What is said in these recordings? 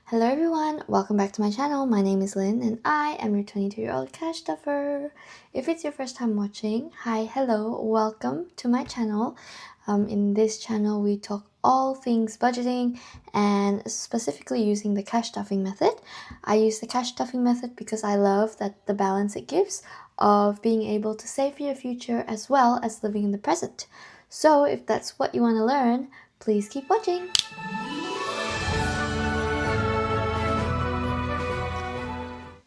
Hello everyone, welcome back to my channel. My name is Lynn and I am your 22-year-old cash stuffer. If it's your first time watching, hi, hello, welcome to my channel. In this channel we talk all things budgeting and specifically using the cash stuffing method. I use the cash stuffing method because I love the balance it gives of being able to save for your future as well as living in the present. So if that's what you want to learn, please keep watching.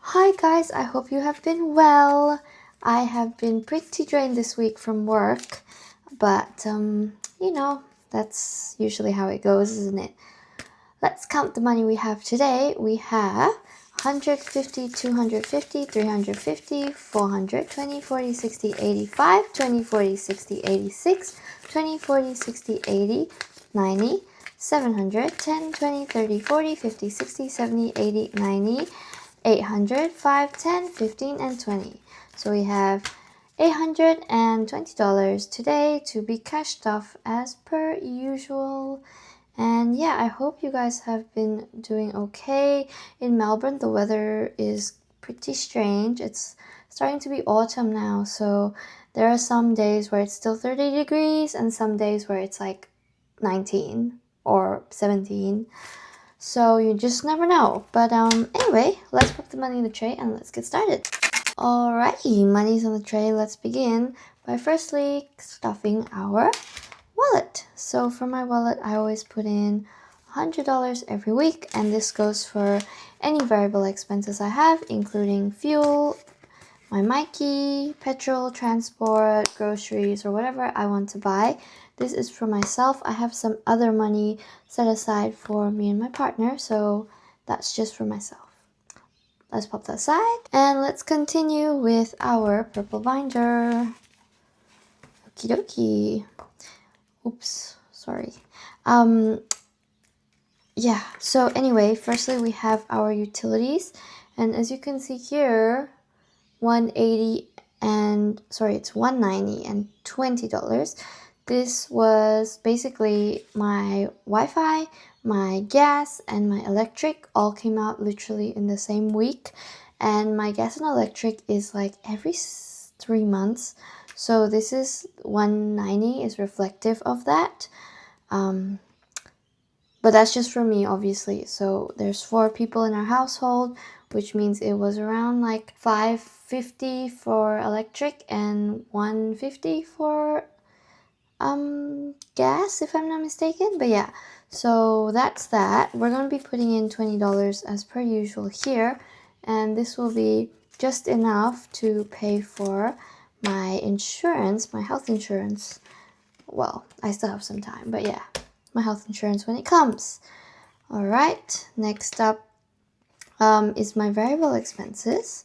Hi guys, I hope you have been well. I have been pretty drained this week from work, but that's usually how it goes, isn't it? Let's count the money we have today. We have 150, 250, 350, 400, 20, 40, 60, 85, 20, 40, 60, 86, 20, 40, 60, 80, 90, 700, 10, 20, 30, 40, 50, 60, 70, 80, 90, 800, 5, 10, 15, and 20. So we have $820 today to be cashed off as per usual. And yeah, I hope you guys have been doing okay. In Melbourne, the weather is pretty strange. It's starting to be autumn now, so there are some days where it's still 30 degrees and some days where it's like 19 or 17. So you just never know. But anyway, let's put the money in the tray and let's get started. Alrighty, money's on the tray. Let's begin by firstly stuffing our wallet. So for my wallet, I always put in $100 every week, and this goes for any variable expenses I have, including fuel, my Mikey, petrol, transport, groceries, or whatever I want to buy. This is for myself. I have some other money set aside for me and my partner, so that's just for myself. Let's pop that aside, and let's continue with our purple binder. Okie dokie. Oops, sorry. Yeah, so anyway, firstly we have our utilities, and as you can see here, it's $190 and $20. This was basically my Wi-Fi, my gas, and my electric all came out literally in the same week. And my gas and electric is like every 3 months. So this is $190 is reflective of that. But that's just for me, obviously. So there's 4 people in our household, which means it was around like $550 for electric and $150 for gas, if I'm not mistaken. But yeah, so that's that. We're going to be putting in $20 as per usual here, and this will be just enough to pay for my insurance, my health insurance. Well, I still have some time, but yeah, my health insurance when it comes. Alright, next up is my variable expenses,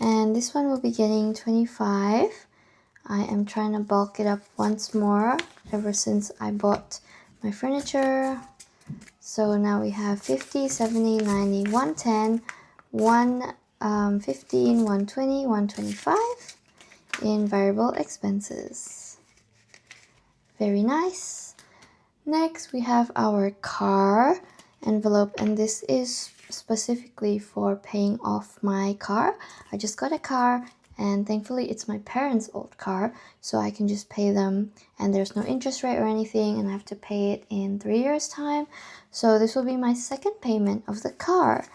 and this one will be getting 25. I am trying to bulk it up once more ever since I bought my furniture. So now we have 50, 70, 90, 110, 115, 120, 125 in variable expenses. Very nice. Next we have our car envelope, and this is specifically for paying off my car. I just got a car, and thankfully it's my parents' old car, so I can just pay them and there's no interest rate or anything, and I have to pay it in 3 years time. So this will be my second payment of the car.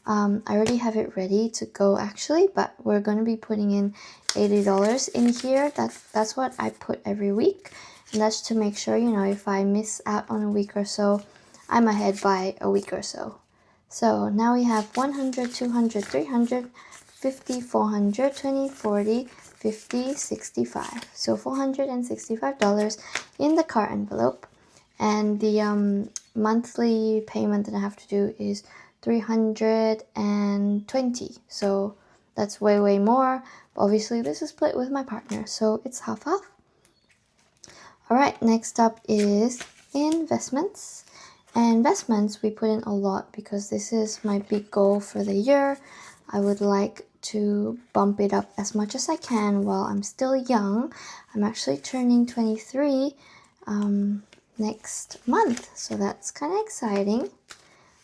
I already have it ready to go actually, but we're going to be putting in $80 in here. That's what I put every week, and that's to make sure, if I miss out on a week or so, I'm ahead by a week or so. So now we have 100, 200, 300, 50, 400, 20, 40, 50, 65. So $465 in the car envelope. And the monthly payment that I have to do is $320. So that's way more. But obviously this is split with my partner, so it's half. Alright, next up is investments. And investments we put in a lot because this is my big goal for the year. I would like to bump it up as much as I can while I'm still young. I'm actually turning 23 next month, so that's kind of exciting.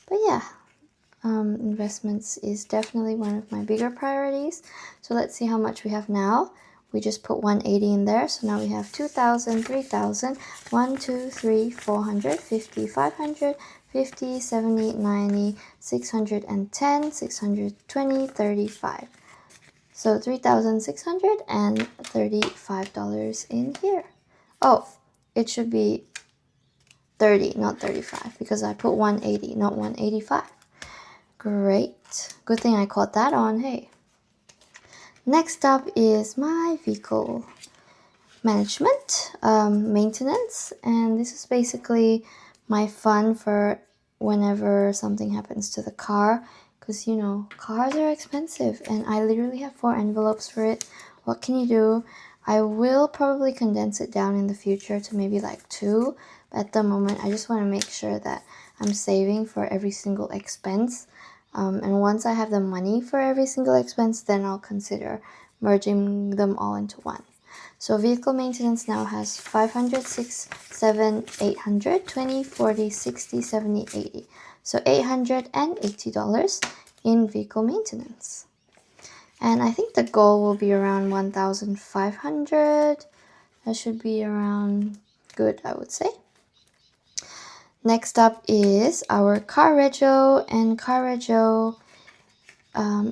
But yeah, Investments is definitely one of my bigger priorities. So let's see how much we have now. We just put 180 in there, so now we have 2,000, 3,000, 1, 2, 3, 400, 50, 500, 50, 70, 90, 610, 620, 35. So $3,635 in here. Oh, it should be 30, not 35, because I put 180, not 185. Great. Good thing I caught that on, hey. Next up is my vehicle management, maintenance, and this is basically my fund for whenever something happens to the car, because you know, cars are expensive and I literally have 4 envelopes for it. What can you do? I will probably condense it down in the future to maybe like 2, but at the moment I just want to make sure that I'm saving for every single expense. And once I have the money for every single expense, then I'll consider merging them all into one. So vehicle maintenance now has 500, 6, 7, 800, 20, 40, 60, 70, 80. So $880 in vehicle maintenance. And I think the goal will be around 1,500. That should be around good, I would say. Next up is our car rego, and car rego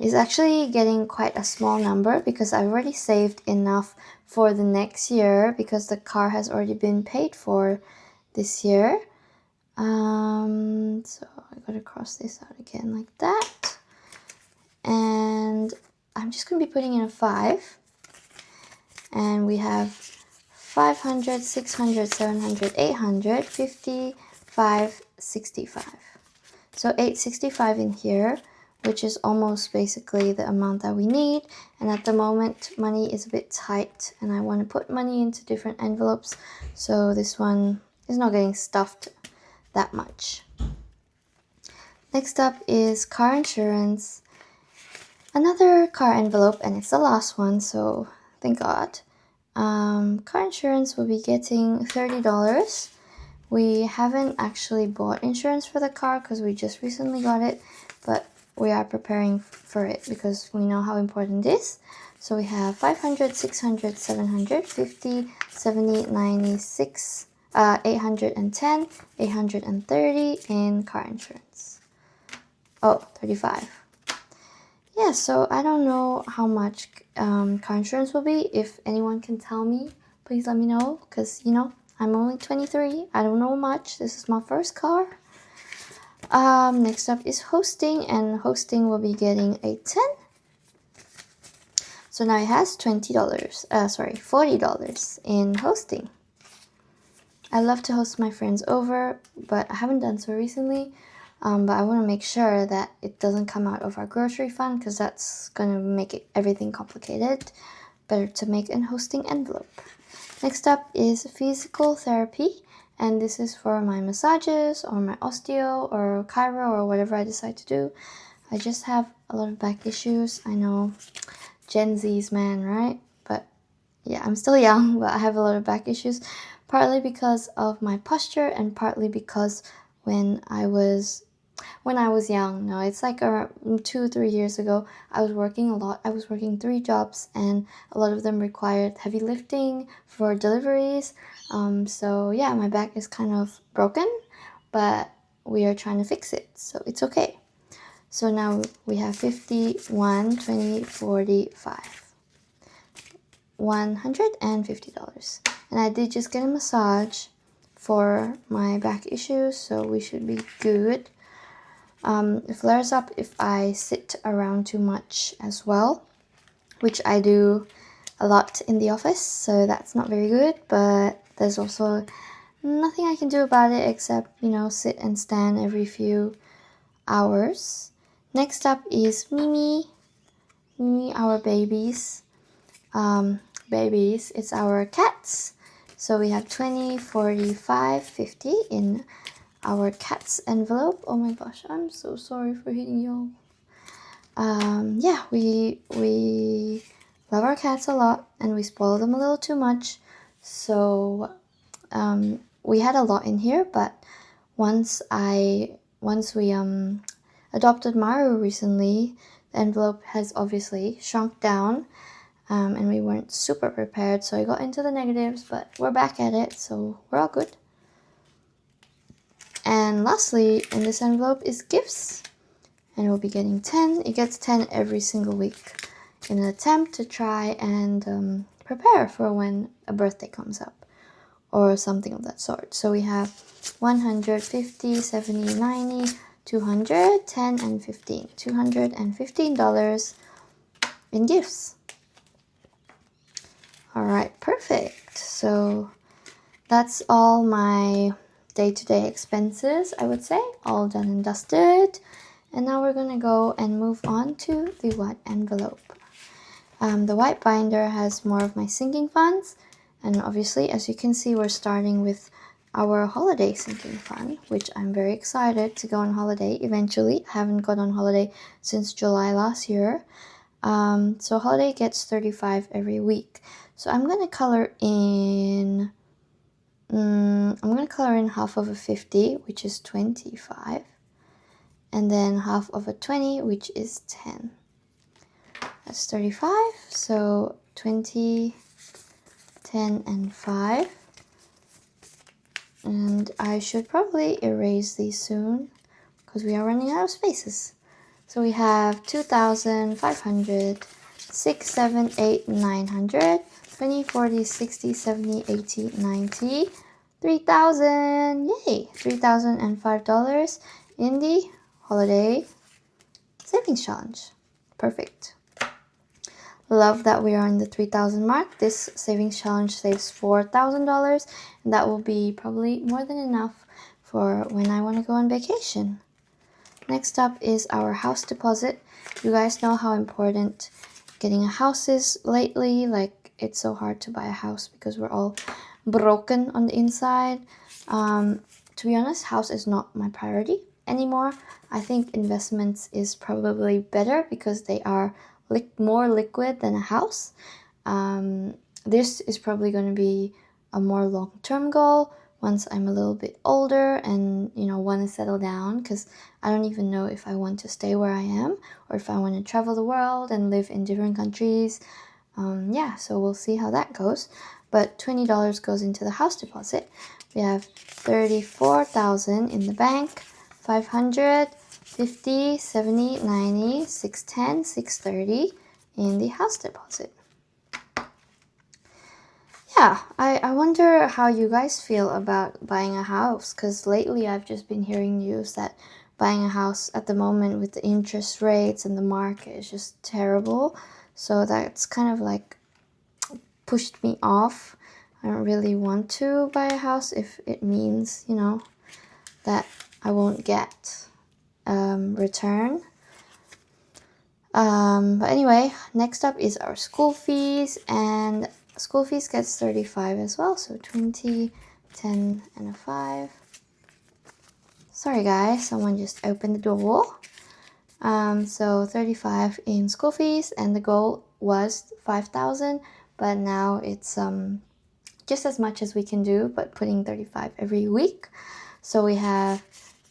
is actually getting quite a small number because I've already saved enough for the next year because the car has already been paid for this year. So I gotta cross this out again like that. And I'm just gonna be putting in a 5. And we have 500, 600, 700, 800, 50, 565. So 865 in here, which is almost basically the amount that we need. And at the moment, money is a bit tight and I want to put money into different envelopes. So this one is not getting stuffed that much. Next up is car insurance. Another car envelope, and it's the last one, so thank God. Car insurance will be getting $30. We haven't actually bought insurance for the car because we just recently got it, but we are preparing for it because we know how important it is. So we have 500, 600, 700, 50, 70, 96, 810, 830 in car insurance. Oh, 35. Yeah, so I don't know how much car insurance will be. If anyone can tell me, please let me know, because, you know, I'm only 23. I don't know much. This is my first car. Next up is hosting, and hosting will be getting a 10. So now it has $40 in hosting. I love to host my friends over, but I haven't done so recently. But I want to make sure that it doesn't come out of our grocery fund because that's going to make everything complicated. Better to make an hosting envelope. Next up is physical therapy, and this is for my massages or my osteo or chiro or whatever I decide to do. I just have a lot of back issues. I know, Gen Z's, man, right? But yeah, I'm still young, but I have a lot of back issues, partly because of my posture and partly because when I was young, no, it's like around 2-3 years ago, I was working a lot. I was working 3 jobs and a lot of them required heavy lifting for deliveries. So yeah, my back is kind of broken, but we are trying to fix it, so it's okay. So now we have 50, 1, 20, 45. $150. And I did just get a massage for my back issues, so we should be good. It flares up if I sit around too much as well, which I do a lot in the office, so that's not very good, but there's also nothing I can do about it except, you know, sit and stand every few hours. Next up is Mimi, our babies. It's our cats. So we have 20, 45, 50 in our cats envelope. Oh my gosh, I'm so sorry for hitting y'all. Yeah, we love our cats a lot and we spoil them a little too much. So we had a lot in here, but once we adopted Maru recently, the envelope has obviously shrunk down, and we weren't super prepared, so I got into the negatives, but we're back at it, so we're all good. And lastly, in this envelope is gifts, and we'll be getting 10. It gets 10 every single week in an attempt to try and prepare for when a birthday comes up or something of that sort. So we have 100, 50, 70, 90, 200, 10, and 15. $215 in gifts. All right, perfect. So that's all my day-to-day expenses, I would say, all done and dusted. And now we're gonna go and move on to the white envelope. The white binder has more of my sinking funds, and obviously, as you can see, we're starting with our holiday sinking fund, which I'm very excited to go on holiday eventually. I haven't gone on holiday since July last year. So holiday gets 35 every week. So I'm gonna color in half of a 50, which is 25, and then half of a 20, which is 10. That's 35, so 20, 10, and 5. And I should probably erase these soon because we are running out of spaces. So we have 2,500, 6, 7, 8, 900, 20, 40, 60, 70, 80, 90, 3,000, yay, $3,005 in the holiday savings challenge. Perfect. Love that we are in the 3,000 mark. This savings challenge saves $4,000, and that will be probably more than enough for when I want to go on vacation. Next up is our house deposit. You guys know how important getting a house is lately. Like, it's so hard to buy a house because we're all broken on the inside. To be honest, house is not my priority anymore. I think investments is probably better because they are more liquid than a house. This is probably going to be a more long-term goal once I'm a little bit older and want to settle down, because I don't even know if I want to stay where I am or if I want to travel the world and live in different countries. So we'll see how that goes. But $20 goes into the house deposit. We have 34,000 in the bank, 500, 50, 70, 90, 610, 630 in the house deposit. Yeah, I wonder how you guys feel about buying a house, because lately I've just been hearing news that buying a house at the moment with the interest rates and the market is just terrible. So that's kind of like pushed me off. I don't really want to buy a house if it means, that I won't get return. But anyway, next up is our school fees, and school fees gets 35 as well, so 20, 10, and a 5. Sorry guys, someone just opened the door. So 35 in school fees, and the goal was 5,000, but now it's just as much as we can do, but putting 35 every week. So we have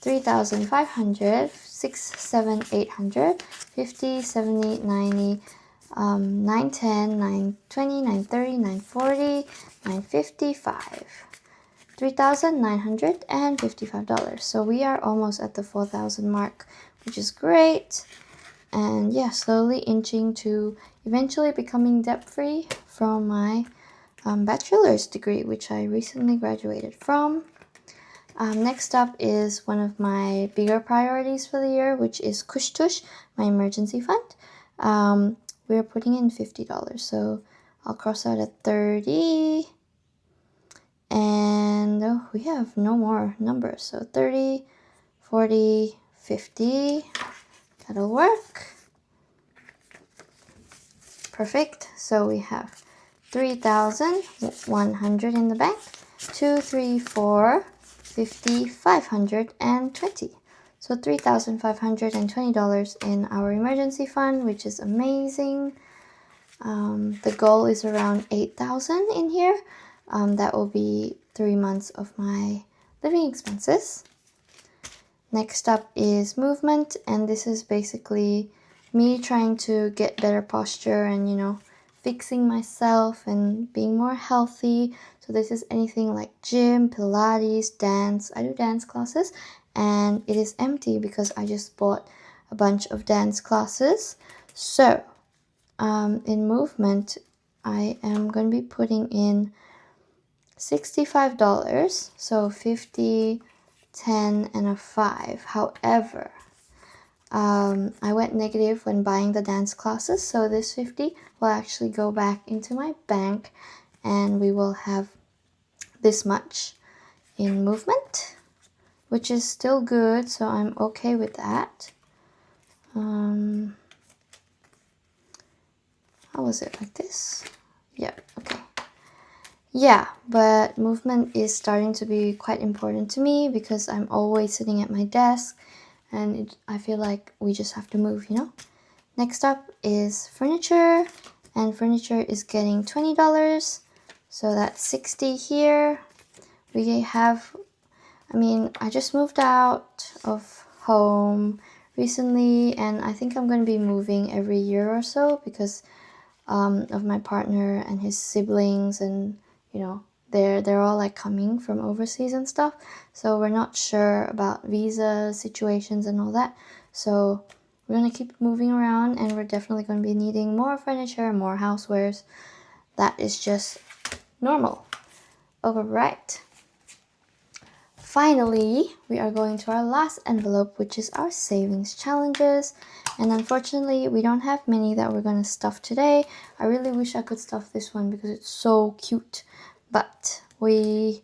3,500, 6, 7, 800, 50, 70, 90, 910, 920, 930, 940, 955. $3,955. So we are almost at the 4,000 mark, which is great. And yeah, slowly inching to eventually becoming debt-free from my bachelor's degree, which I recently graduated from. Next up is one of my bigger priorities for the year, which is Kush Tush, my emergency fund. We're putting in $50, so I'll cross out at 30. And we have no more numbers, so 30, 40, 50. That'll work. Perfect. So we have 3,100 in the bank, 2, 3, 4, 50, 520. So $3,520 in our emergency fund, which is amazing. The goal is around 8,000 in here. That will be 3 months of my living expenses. Next up is movement, and this is basically me trying to get better posture and, fixing myself and being more healthy. So this is anything like gym, Pilates, dance. I do dance classes, and it is empty because I just bought a bunch of dance classes. So in movement, I am going to be putting in $65, so 50, 10, and a 5. However, I went negative when buying the dance classes, so this 50 will actually go back into my bank, and we will have this much in movement, which is still good, so I'm okay with that. How was it, like this? Yeah, okay. Yeah, but movement is starting to be quite important to me because I'm always sitting at my desk, and I feel like we just have to move, Next up is furniture, and furniture is getting $20, so that's 60 here. We have, I just moved out of home recently, and I think I'm going to be moving every year or so because of my partner and his siblings, and they're all like coming from overseas and stuff, so we're not sure about visa situations and all that. So we're gonna keep moving around, and we're definitely going to be needing more furniture, more housewares. That is just normal. Alright, finally we are going to our last envelope, which is our savings challenges. And unfortunately, we don't have many that we're going to stuff today. I really wish I could stuff this one because it's so cute. But we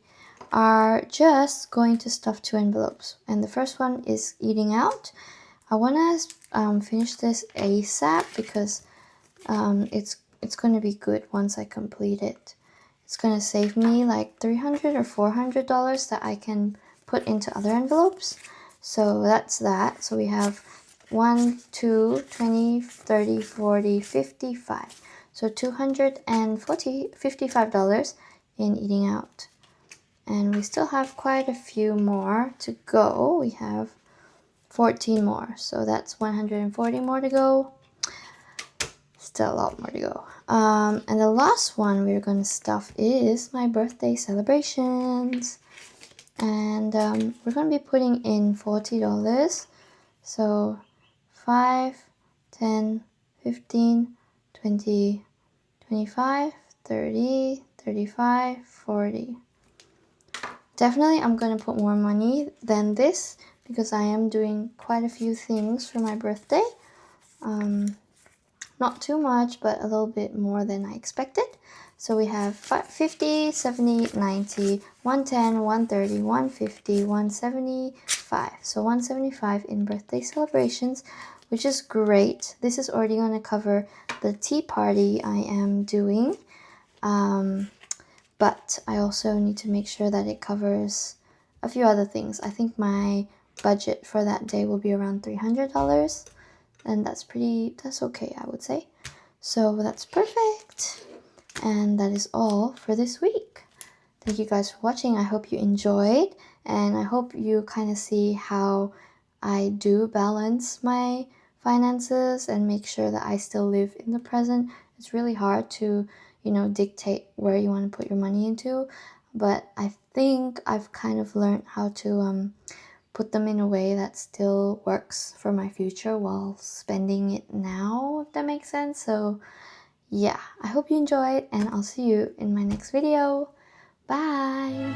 are just going to stuff 2 envelopes. And the first one is eating out. I want to finish this ASAP because it's going to be good once I complete it. It's going to save me like $300 or $400 that I can put into other envelopes. So that's that. So we have 1, 2, 20, 30, 40, 55. So $255 in eating out. And we still have quite a few more to go. We have 14 more. So that's 140 more to go. Still a lot more to go. And the last one we're going to stuff is my birthday celebrations. And we're going to be putting in $40. So 5, 10, 15, 20, 25, 30, 35, 40. Definitely I'm going to put more money than this because I am doing quite a few things for my birthday. Not too much, but a little bit more than I expected. So we have 50, 70, 90, 110, 130, 150, 175. So 175 in birthday celebrations, which is great. This is already going to cover the tea party I am doing. But I also need to make sure that it covers a few other things. I think my budget for that day will be around $300. And that's okay, I would say. So that's perfect. And that is all for this week. Thank you guys for watching. I hope you enjoyed, and I hope you kind of see how I do balance my finances and make sure that I still live in the present. It's really hard to, dictate where you want to put your money into, but I think I've kind of learned how to put them in a way that still works for my future while spending it now, if that makes sense. So yeah, I hope you enjoyed, and I'll see you in my next video. Bye!